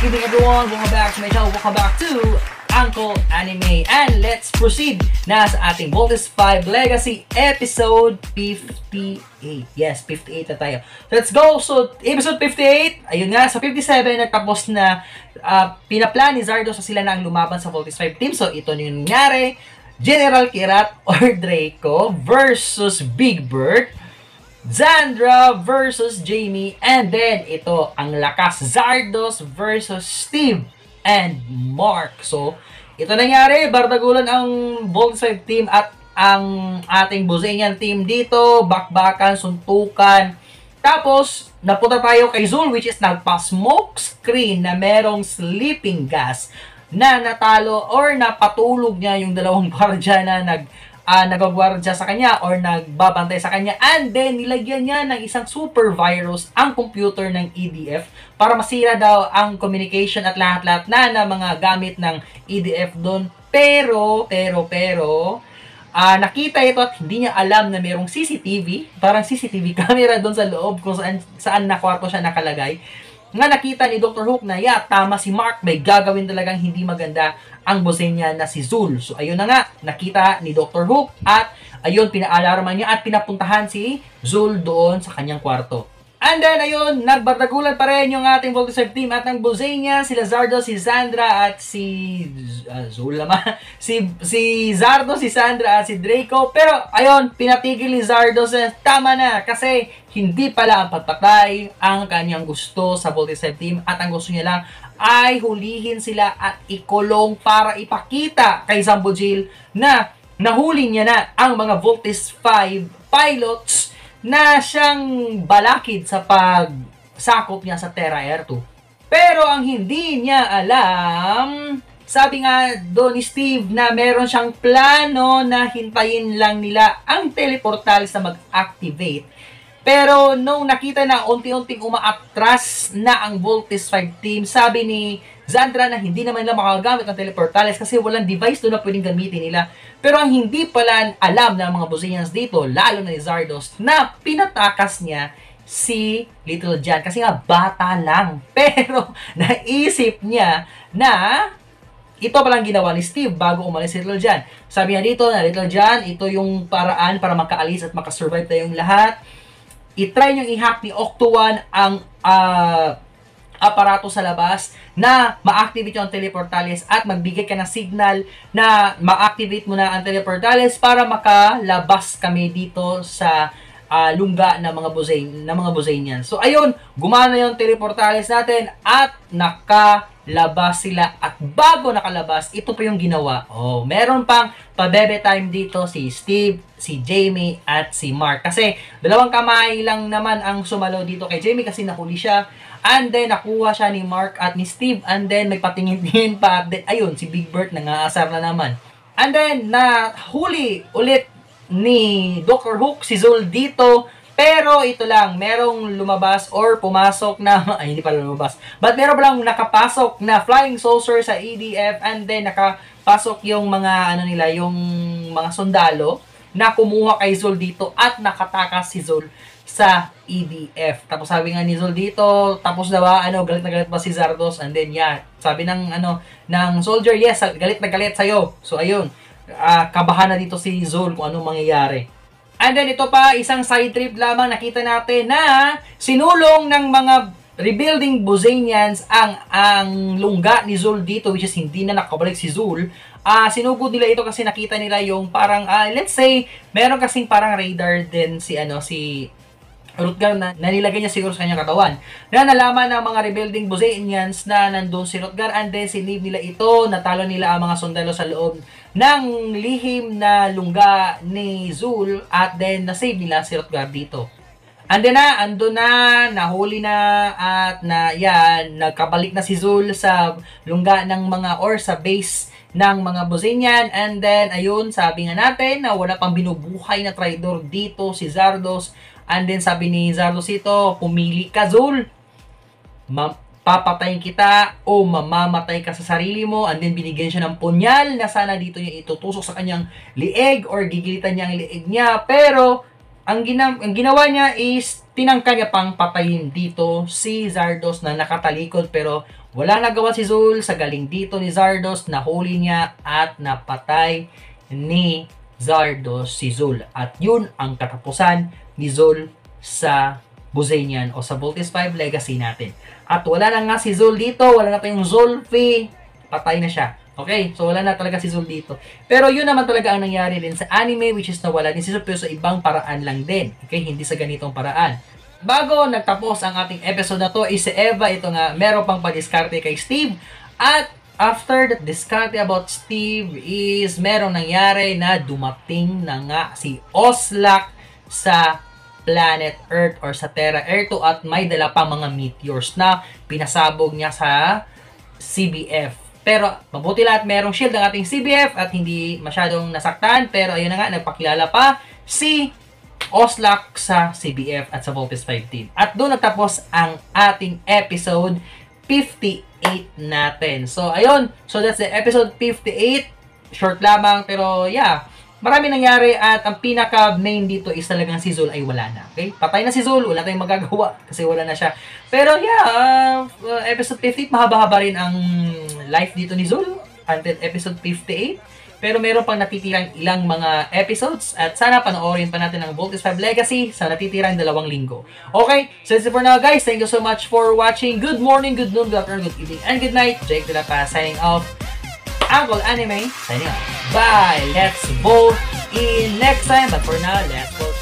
evening everyone, welcome back to my channel, welcome back to Uncle Anime. And let's proceed na sa ating Voltes 5 Legacy episode 58. Yes, 58 na tayo. So let's go! So episode 58, ayun nga, sa 57 nagtapos na pinaplan ni Zardos sa sila na ang lumaban sa Voltes 5 team. So ito na yung nangyari, General Kirat or Draco versus Big Bird, Zandra versus Jamie, and then ito ang lakas, Zardos versus Steve and Mark. So ito nangyari, bardagulan ang Voltes 5 team at ang ating Buzanian team dito, bakbakan, suntukan. Tapos napunta tayo kay Zul, which is nagpa-smoke screen na merong sleeping gas na natalo or napatulog niya yung dalawang gwardiya na nagagwardya sa kanya or nagbabantay sa kanya, and then nilagyan niya ng isang super virus ang computer ng EDF para masira daw ang communication at lahat-lahat na mga gamit ng EDF doon. Pero nakita ito at hindi niya alam na mayroong CCTV, parang CCTV camera doon sa loob kung saan na kwarto siya nakalagay. Nga nakita ni Dr. Hook na tama si Mark, may gagawin talagang hindi maganda ang Buzania na si Zul. So ayun na nga, nakita ni Dr. Hook at ayun, pinaalarman niya at pinapuntahan si Zul doon sa kanyang kwarto. And then ayun, nagbardagulan pa rin yung ating Voltes 5 team at ng Buzania, sila Zardo, si Sandra at si Zul naman. si Zardo, si Sandra at si Draco. Pero ayun, pinatigil ni Zardo sa tama na kasi hindi pala ang pagpatay ang kanyang gusto sa Voltes 5 team at ang gusto niya lang ay hulihin sila at ikulong para ipakita kay Zambojil na nahuli niya na ang mga Voltes 5 pilots na siyang balakid sa pagsakop niya sa Terra Air 2. Pero ang hindi niya alam, sabi nga doon ni Steve na meron siyang plano na hintayin lang nila ang teleportalis na mag-activate. Pero nung nakita na unti-unting umaatras na ang Voltes 5 team, sabi ni Zandra na hindi naman nila makagamit ng teleportalis kasi walang device doon na pwedeng gamitin nila. Pero ang hindi pala alam ng mga Buzanians dito, lalo na ni Zardos, na pinatakas niya si Little John kasi nga bata lang. Pero naisip niya na ito palang ginawa ni Steve bago umalis si Little John. Sabi niya dito na Little John, ito yung paraan para makaalis at makasurvive tayong lahat. I-try niyong i-hack ni Octo-1 ang aparato sa labas na ma-activate yung teleportalis at magbigay ka ng signal na ma-activate mo na ang teleportalis para makalabas kami dito sa lungga ng mga Buzanian. So ayun, gumana yung teleportalis natin at nakalabas sila. At bago nakalabas, ito pa yung ginawa. Oh, meron pang pabebe time dito si Steve, si Jamie at si Mark. Kasi dalawang kamay lang naman ang sumalo dito kay Jamie kasi nahuli siya. And then nakuha siya ni Mark at ni Steve, and then may patingin-tingin pa. Then ayun, si Big Bird nangaasar na naman. And then nahuli ulit ni Dr. Hook si Zul dito. Pero ito lang, merong lumabas or pumasok na, ay hindi pala lumabas, but meron lang nakapasok na flying saucer sa EDF, and then nakapasok yung mga yung mga sundalo na kumuha kay Zul dito at nakatakas si Zul sa EDF. Tapos sabi nga ni Zul dito, tapos na ba, galit na galit ba si Zardos? And then sabi ng ng soldier, yes, galit na galit sa'yo. So ayun, kabahan na dito si Zul kung anong mangyayari. And then ito pa, isang side trip lamang, nakita natin na sinulong ng mga rebuilding Buzanians ang lungga ni Zul dito, which is hindi na nakabalik si Zul. Sinugod nila ito kasi nakita nila yung parang, let's say, meron kasing parang radar din si Rutger na nilagay niya siguro sa kanyang katawan. Na nalaman ng mga rebuilding Buzanians na nandun si Rutger, and then sinave nila ito, natalo nila ang mga sundalo sa loob ng lihim na lungga ni Zul, at then nasave nila si Rutger dito. Andun na, nahuli na, at nagkabalik na si Zul sa lungga ng mga or sa base ng mga Buzanian. And then ayun, sabi nga natin na wala pang binubuhay na traidor dito si Zardos. And then sabi ni Zardos ito, pumili ka Zul, papatayin kita o mamamatay ka sa sarili mo. And then binigyan siya ng punyal na sana dito niya itutusok sa kanyang lieg or gigilitan niya ang lieg niya. Pero ang ginawa niya is tinangka niya pang patayin dito si Zardos na nakatalikod, pero wala nagawa si Zul. Sa galing dito ni Zardos, nahuli niya at napatay ni Zardos si Zul. At yun ang katapusan ni Zul sa Buzanian o sa Voltes 5 Legacy natin. At wala na nga si Zul dito, wala na tayong Zulfi, patay na siya. Okay, so wala na talaga si Zul dito. Pero yun naman talaga ang nangyari din sa anime, which is nawala din si Zul pero sa ibang paraan lang din. Okay, hindi sa ganitong paraan. Bago nagtapos ang ating episode na to, is si Eva, ito nga, meron pang padiskarte kay Steve. At after that diskarte about Steve is merong nangyari na dumating na nga si Oslak sa planet Earth or sa Terra Earth at may dala pa mga meteors na pinasabog niya sa CBF. Pero mabuti lahat merong shield ang ating CBF at hindi masyadong nasaktan. Pero ayun na nga, nagpakilala pa si Oslak sa CBF at sa Voltes 5 team. At doon nagtapos ang ating episode 58 natin. So ayun, so that's the episode 58. Short lamang pero yeah, marami nangyari at ang pinaka-main dito is talagang si Zul ay wala na. Okay? Patay na si Zul, wala tayong magagawa kasi wala na siya. Pero yeah, episode 58, mahaba-haba rin ang life dito ni Zul until episode 58. Pero meron pang natitirang ilang mga episodes at sana panoorin pa natin ang Voltes 5 Legacy sa natitirang 2 linggo. Okay, so that's it for now guys. Thank you so much for watching. Good morning, good noon, good afternoon, good evening, and good night. Jake De La Paz signing off. Uncle Anime signing off. Bye! Let's vote in next time. But for now, let's vote